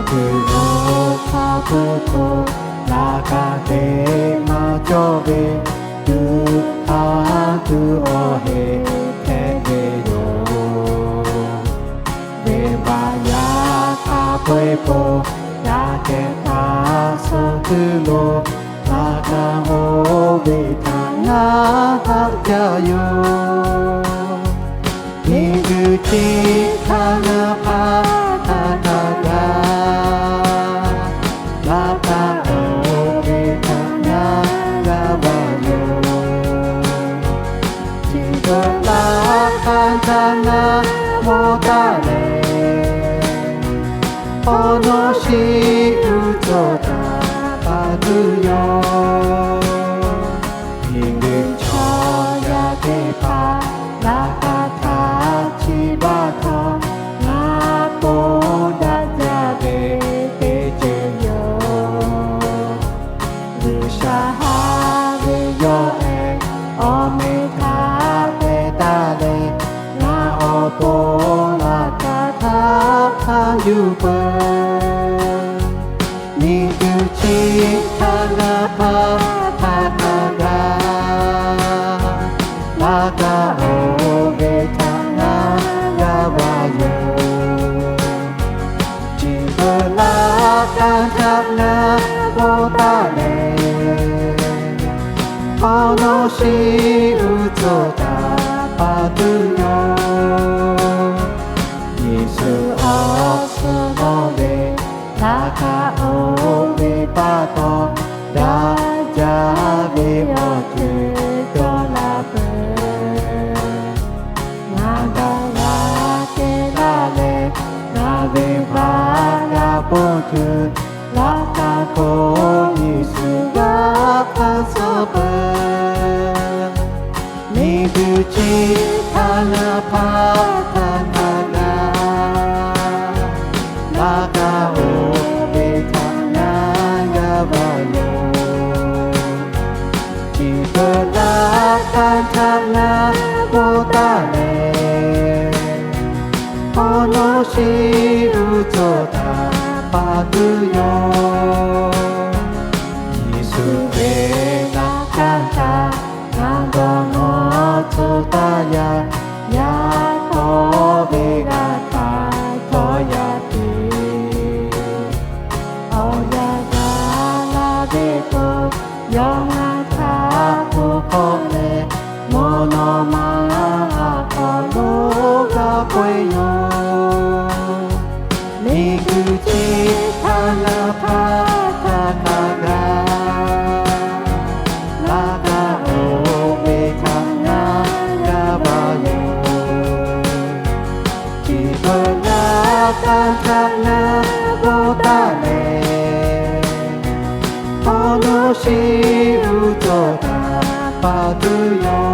그로부터 나가게 마저게 그아그어해 대대요 내마야 가보고 야게 다서들로 나가오게 당나가요 니그지 하나 바다가 나가오게 당나가봐요 지금 나가잖아 못하네 어느시 우쩌다 받으요 빙글 쳐야 돼봐 나가다 집어서 나보다 자게 되지요 루샤하게 여행 어메다 배달에 나오고 나가다 유번 니그지 하나 바다가 나가오게 당나가와요 집을 나가잖아 못하네 어느시 우쩌다 받으요 예수 없으노네 나가오게 받아 나자게 어떻게 돌아봐 나가라게 나래 나를 바라보듯 나가고 예수가 가서봐 니그지 하나 바다나가 나가오게 당나가봐요 집을 나가잖아 못하네 어느시 우쩌다 받으요 예수의 나간다 나건 어쩌다야 야곱이가 가둬야 돼 어야가 나되고 영원하고 보내 모노마 걸로가 보여 니그지 하나 바다가 나가오게 당나가봐요 집을 나가잖아 못하네 어느시 우쩌다 받으요